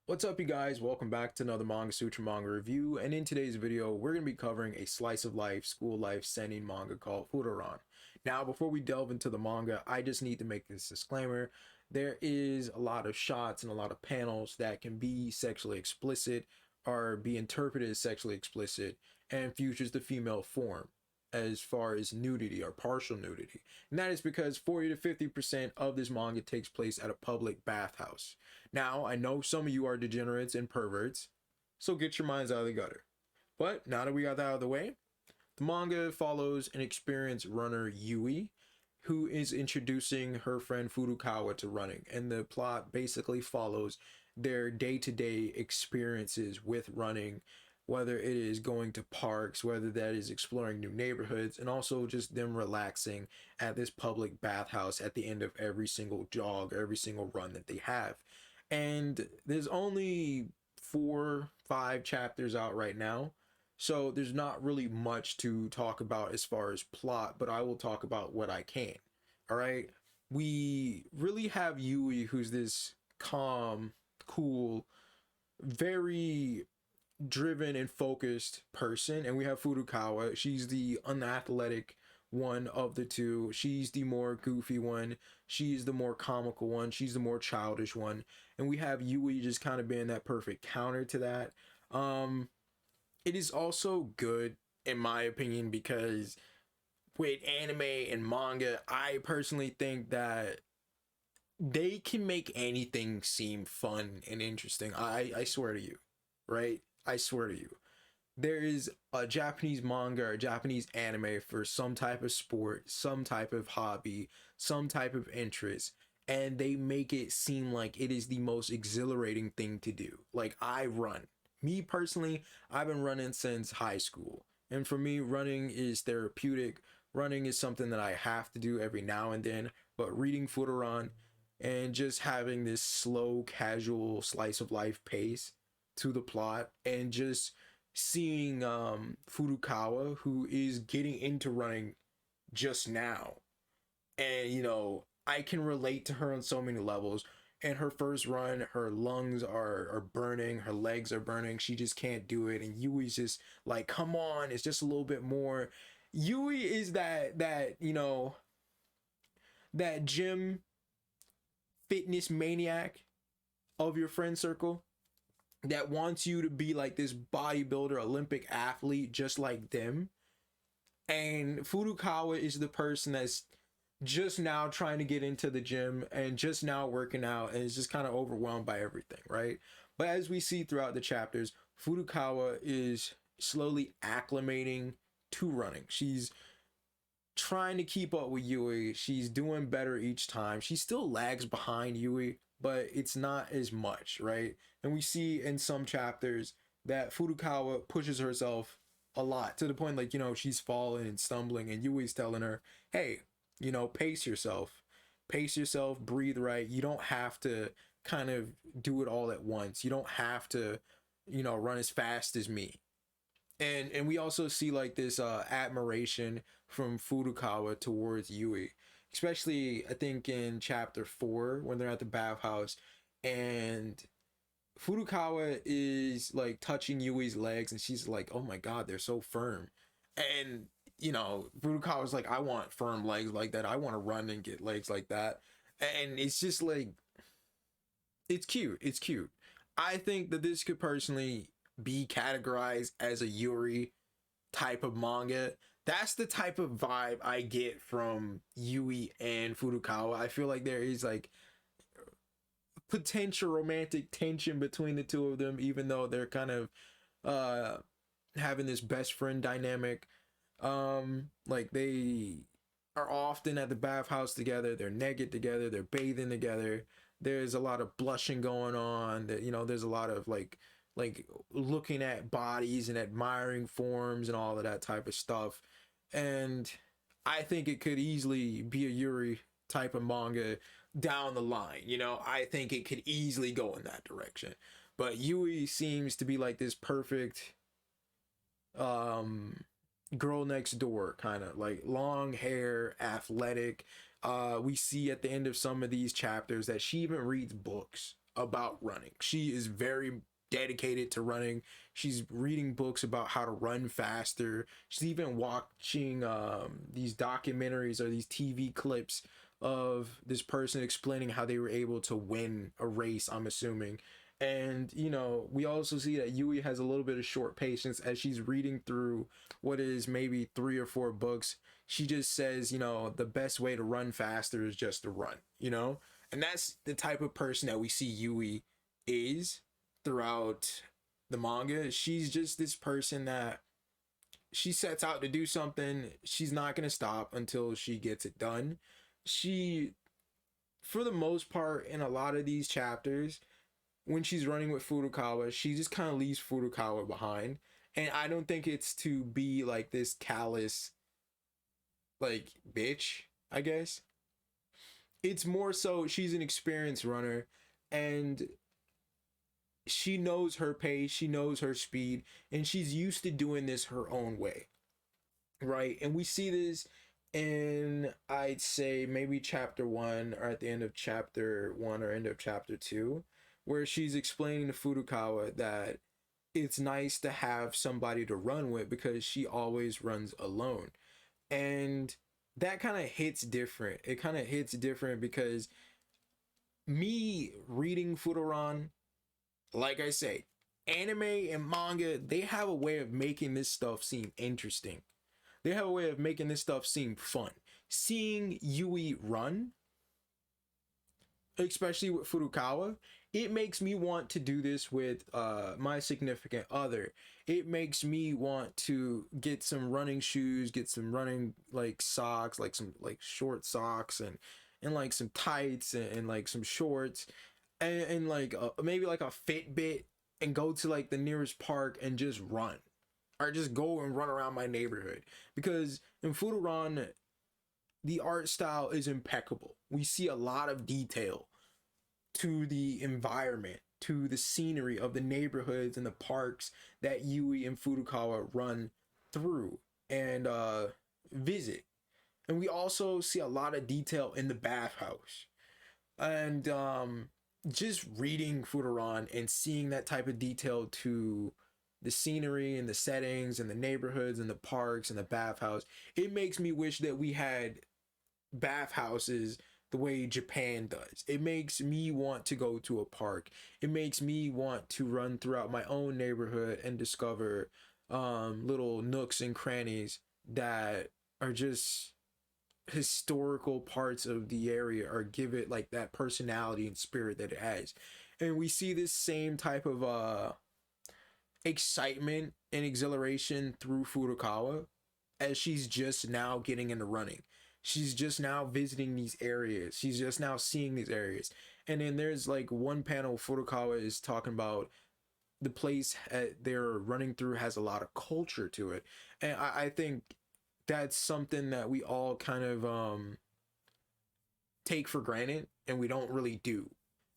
What's up, you guys? Welcome back to another Manga Sutra Manga review, and in today's video we're going to be covering a slice of life, school life Seinen manga called Furoran. Now, before we delve into the manga, I just need to make this disclaimer. There is a lot of shots and a lot of panels that can be sexually explicit or be interpreted as sexually explicit and features the female form as far as nudity or partial nudity. And that is because 40 to 50% of this manga takes place at a public bathhouse. Now, I know some of you are degenerates and perverts, so get your minds out of the gutter. But now that we got that out of the way, the manga follows an experienced runner, Yui, who is introducing her friend Furukawa to running. And the plot basically follows their day-to-day experiences with running, whether it is going to parks, whether that is exploring new neighborhoods, and also just them relaxing at this public bathhouse at the end of every single jog, every single run that they have. And there's only 4-5 chapters out right now, so there's not really much to talk about as far as plot, but I will talk about what I can. All right, we really have Yui, who's this calm, cool, very driven and focused person, and we have Furukawa. She's the unathletic one of the two. She's the more goofy one. She's the more comical one. She's the more childish one. And we have Yui just kind of being that perfect counter to that. It is also good, in my opinion, because with anime and manga, I personally think that they can make anything seem fun and interesting. I swear to you, right? I swear to you, there is a Japanese manga or Japanese anime for some type of sport, some type of hobby, some type of interest, and they make it seem like it is the most exhilarating thing to do. Like, I run. Me personally, I've been running since high school. And for me, running is therapeutic. Running is something that I have to do every now and then. But reading Furoran and just having this slow, casual slice of life pace to the plot, and just seeing Furukawa, who is getting into running just now, and I can relate to her on so many levels. And her first run, her lungs are burning, her legs are burning, she just can't do it, and Yui's just like, come on, it's just a little bit more. Yui is that that gym fitness maniac of your friend circle that wants you to be like this bodybuilder, Olympic athlete, just like them. And Furukawa is the person that's just now trying to get into the gym and just now working out and is just kind of overwhelmed by everything, right? But as we see throughout the chapters, Furukawa is slowly acclimating to running. She's trying to keep up with Yui. She's doing better each time. She still lags behind Yui, but it's not as much, right? And we see in some chapters that Furukawa pushes herself a lot to the point, like, she's falling and stumbling, and Yui's telling her, hey, pace yourself, breathe right. You don't have to kind of do it all at once. You don't have to, run as fast as me. And we also see like this admiration from Furukawa towards Yui, especially I think in chapter 4 when they're at the bathhouse and Furukawa is like touching Yui's legs and she's like, oh my god, they're so firm. And Furukawa's like, I want firm legs like that. I want to run and get legs like that. And it's just like, it's cute. I think that this could personally be categorized as a Yuri type of manga. That's the type of vibe I get from Yui and Furukawa. I feel like there is like potential romantic tension between the two of them, even though they're kind of having this best friend dynamic. Like, they are often at the bathhouse together, they're naked together, they're bathing together. There's a lot of blushing going on, that there's a lot of like looking at bodies and admiring forms and all of that type of stuff. And I think it could easily be a Yuri type of manga down the line. I think it could easily go in that direction. But Yui seems to be like this perfect girl next door, kind of like long hair, athletic. We see at the end of some of these chapters that she even reads books. about running. She is very dedicated to running. She's reading books about how to run faster. She's even watching these documentaries or these TV clips of this person explaining how they were able to win a race, I'm assuming. And you know, we also see that Yui has a little bit of short patience as she's reading through what is maybe 3 or 4 books. She just says, you know, the best way to run faster is just to run, you know? And that's the type of person that we see Yui is throughout the manga. She's just this person that she sets out to do something. She's not going to stop until she gets it done. She, for the most part, in a lot of these chapters, when she's running with Furukawa, she just kind of leaves Furukawa behind. And I don't think it's to be like this callous, like, bitch, I guess. It's more so she's an experienced runner and she knows her pace, she knows her speed, and she's used to doing this her own way. Right? And we see this in, I'd say, maybe chapter 1 or at the end of chapter 1 or end of chapter 2, where she's explaining to Furukawa that it's nice to have somebody to run with because she always runs alone. And that kind of hits different. It kind of hits different because me reading Furoran, like I say, anime and manga, they have a way of making this stuff seem interesting. They have a way of making this stuff seem fun. Seeing Yui run, especially with Furukawa, it makes me want to do this with my significant other. It makes me want to get some running shoes, get some running like socks, like some like short socks and like some tights and like some shorts and like maybe like a Fitbit and go to like the nearest park and just run or just go and run around my neighborhood. Because in Fururan, the art style is impeccable. We see a lot of detail to the environment, to the scenery of the neighborhoods and the parks that Yui and Furukawa run through and visit. And we also see a lot of detail in the bathhouse. And just reading Fururan and seeing that type of detail to the scenery and the settings and the neighborhoods and the parks and the bathhouse, it makes me wish that we had bathhouses the way Japan does. It makes me want to go to a park. It makes me want to run throughout my own neighborhood and discover little nooks and crannies that are just historical parts of the area or give it like that personality and spirit that it has. And we see this same type of excitement and exhilaration through Furukawa as she's just now getting into running. She's just now visiting these areas. She's just now seeing these areas. And then there's like one panel Furukawa is talking about the place they're running through has a lot of culture to it. And I think that's something that we all kind of take for granted and we don't really do.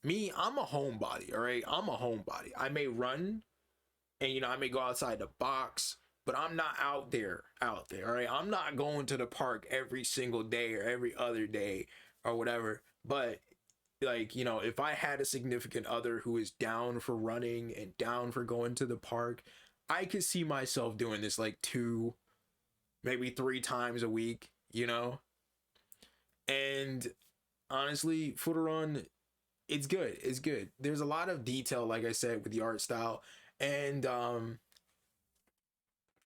Me, I'm a homebody, all right? I'm a homebody. I may run and, you know, I may go outside the box, but I'm not out there, all right? I'm not going to the park every single day or every other day or whatever. But, like, you know, if I had a significant other who is down for running and down for going to the park, I could see myself doing this like 2, maybe 3 times a week, you know? And honestly, Fururan, it's good. It's good. There's a lot of detail, like I said, with the art style. And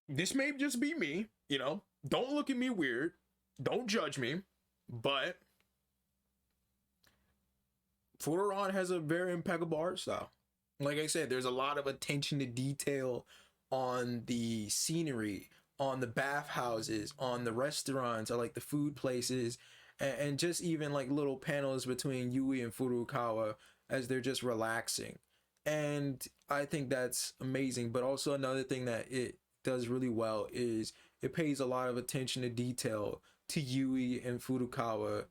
this may just be me, you know? Don't look at me weird. Don't judge me. But Fururan has a very impeccable art style. Like I said, there's a lot of attention to detail on the scenery, on the bathhouses, on the restaurants, or like the food places, and just even like little panels between Yui and Furukawa as they're just relaxing. And I think that's amazing. But also another thing that it does really well is it pays a lot of attention to detail to Yui and Furukawa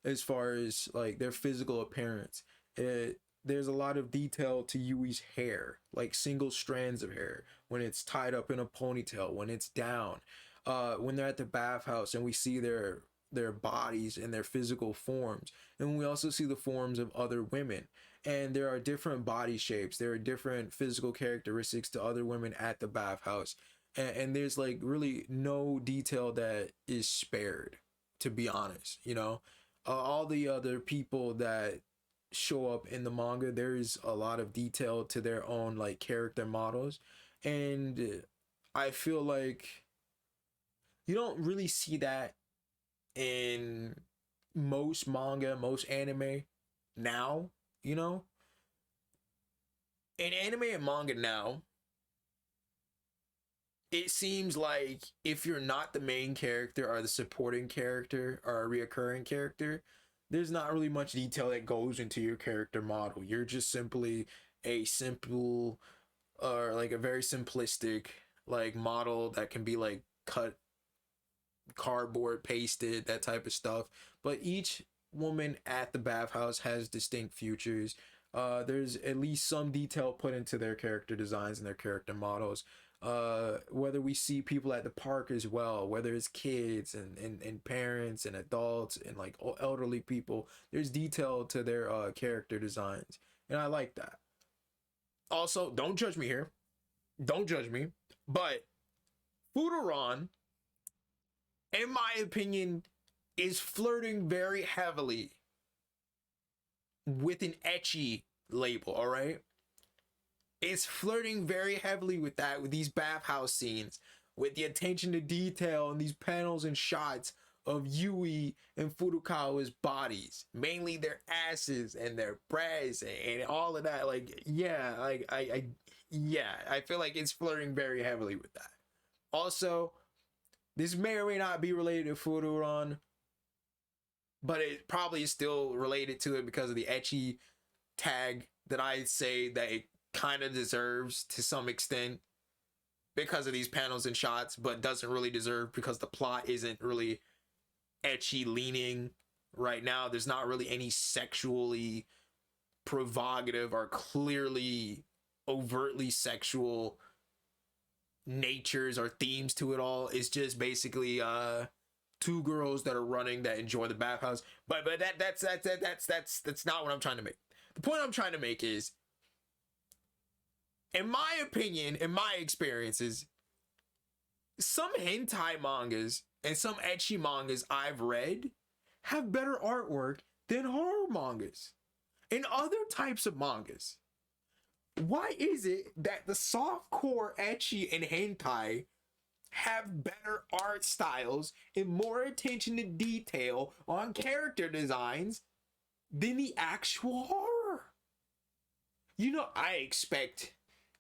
as far as like their physical appearance. There's a lot of detail to Yui's hair, like single strands of hair, when it's tied up in a ponytail, when it's down, when they're at the bathhouse and we see their bodies and their physical forms. And we also see the forms of other women. and there are different body shapes, there are different physical characteristics to other women at the bathhouse, and there's like really no detail that is spared, to be honest, you know. All the other people that show up in the manga, there's a lot of detail to their own like character models, and I feel like you don't really see that in most manga, most anime now, you know. In anime and manga now, it seems like if you're not the main character or the supporting character or a reoccurring character, there's not really much detail that goes into your character model. You're just simply a simple or like a very simplistic like model that can be like cut, cardboard pasted, that type of stuff. But each woman at the bathhouse has distinct futures. There's at least some detail put into their character designs and their character models. Whether we see people at the park as well, whether it's kids and parents and adults and like elderly people, there's detail to their character designs, and I like that. Also, don't judge me here, don't judge me, but Furoran, in my opinion, is flirting very heavily with an ecchi label, all right? It's flirting very heavily with that, with these bathhouse scenes, with the attention to detail and these panels and shots of Yui and Furukawa's bodies, mainly their asses and their breasts and all of that. Like, yeah, like yeah, I feel like it's flirting very heavily with that. Also, this may or may not be related to Fururan, but it probably is still related to it because of the ecchi tag that I say that it kind of deserves to some extent because of these panels and shots, but doesn't really deserve because the plot isn't really ecchi leaning right now. There's not really any sexually provocative or clearly overtly sexual natures or themes to it all. It's just basically two girls that are running that enjoy the bathhouse. But that's not what I'm trying to make. The point I'm trying to make is, in my opinion, in my experiences, some hentai mangas and some ecchi mangas I've read have better artwork than horror mangas and other types of mangas. Why is it that the softcore ecchi and hentai have better art styles and more attention to detail on character designs than the actual horror? You know, I expect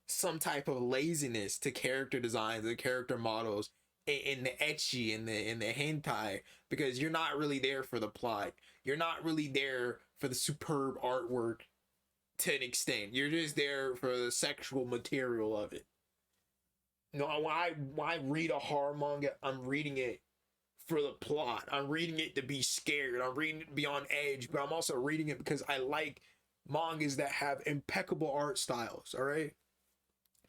some type of laziness to character designs and character models in the ecchi and the hentai, because you're not really there for the plot. You're not really there for the superb artwork to an extent. You're just there for the sexual material of it. No, when I read a horror manga, I'm reading it for the plot. I'm reading it to be scared. I'm reading it to be on edge, but I'm also reading it because I like mangas that have impeccable art styles, all right?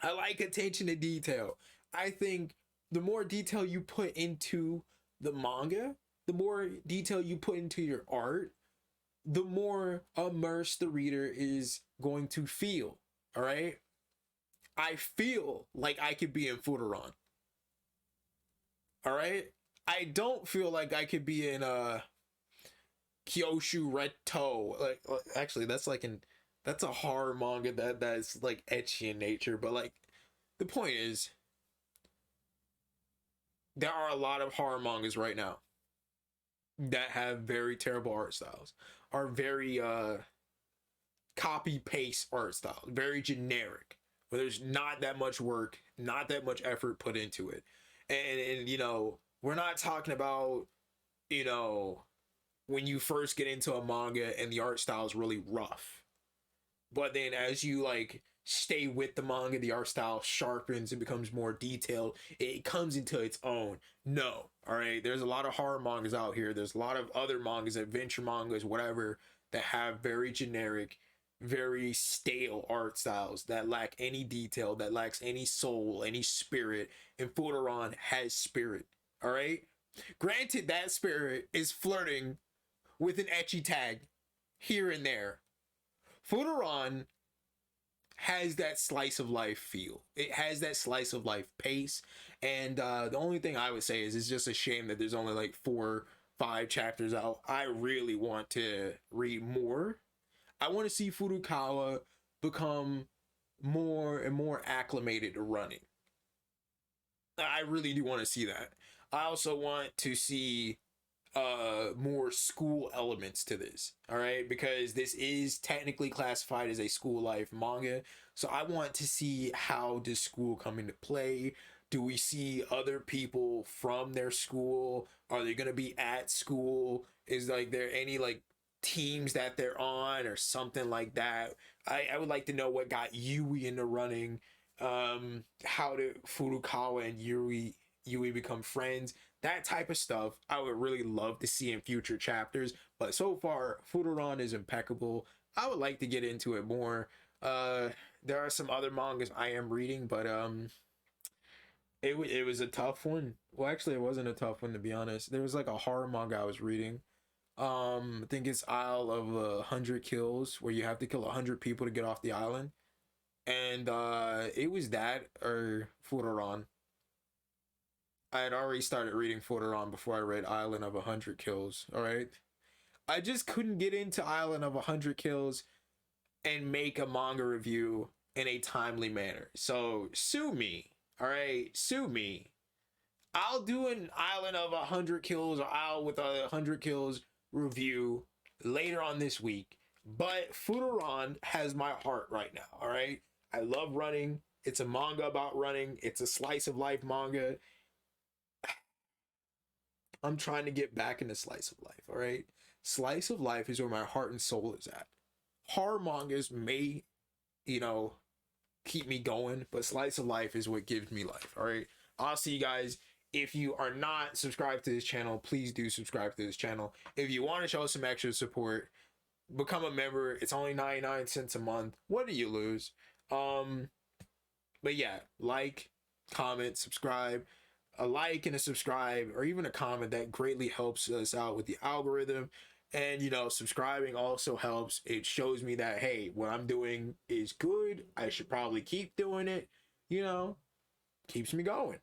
I like attention to detail. I think the more detail you put into the manga, the more detail you put into your art, the more immersed the reader is going to feel, all right? I feel like I could be in Furoran. All right? I don't feel like I could be in Kyoshu Reto. Like actually that's a horror manga that's like ecchi in nature, but like the point is there are a lot of horror mangas right now that have very terrible art styles, are very copy paste art style, very generic, where there's not that much work, not that much effort put into it. And you know, we're not talking about, you know, when you first get into a manga and the art style is really rough, but then as you like stay with the manga, the art style sharpens and becomes more detailed, it comes into its own. No, all right, there's a lot of horror mangas out here, there's a lot of other mangas, adventure mangas, whatever, that have very generic, very stale art styles that lack any detail, that lacks any soul, any spirit. And Fudoran has spirit, all right? Granted, that spirit is flirting with an ecchi tag here and there, Furoran has that slice of life feel. It has that slice of life pace. And the only thing I would say is it's just a shame that there's only like 4-5 chapters out. I really want to read more. I want to see Furukawa become more and more acclimated to running. I really do want to see that. I also want to see more school elements to this, all right, because this is technically classified as a school life manga. So I want to see, how does school come into play? Do we see other people from their school? Are they going to be at school? Is like there any like teams that they're on or something like that? I would like to know what got Yui into running. How did Furukawa and Yui become friends? That type of stuff I would really love to see in future chapters. But so far, Furoran is impeccable. I would like to get into it more. There are some other mangas I am reading, but it was a tough one. Well, actually, it wasn't a tough one, to be honest. There was like a horror manga I was reading. I think it's Isle of 100 Kills, where you have to kill 100 people to get off the island. And it was that or Furoran. I had already started reading Furoran before I read Island of 100 Kills. All right, I just couldn't get into Island of 100 Kills and make a manga review in a timely manner. So sue me. All right, sue me. I'll do an Island of 100 Kills or Isle with 100 Kills review later on this week. But Furoran has my heart right now. All right, I love running. It's a manga about running. It's a slice of life manga. I'm trying to get back into slice of life, all right? Slice of life is where my heart and soul is at. Horror mangas may, you know, keep me going, but slice of life is what gives me life, all right? I'll see you guys. If you are not subscribed to this channel, please do subscribe to this channel. If you want to show some extra support, become a member. It's only 99 cents a month. What do you lose? But yeah, like, comment, subscribe. A like and a subscribe or even a comment, that greatly helps us out with the algorithm. And you know, subscribing also helps. It shows me that, hey, what I'm doing is good. I should probably keep doing it. You know, keeps me going.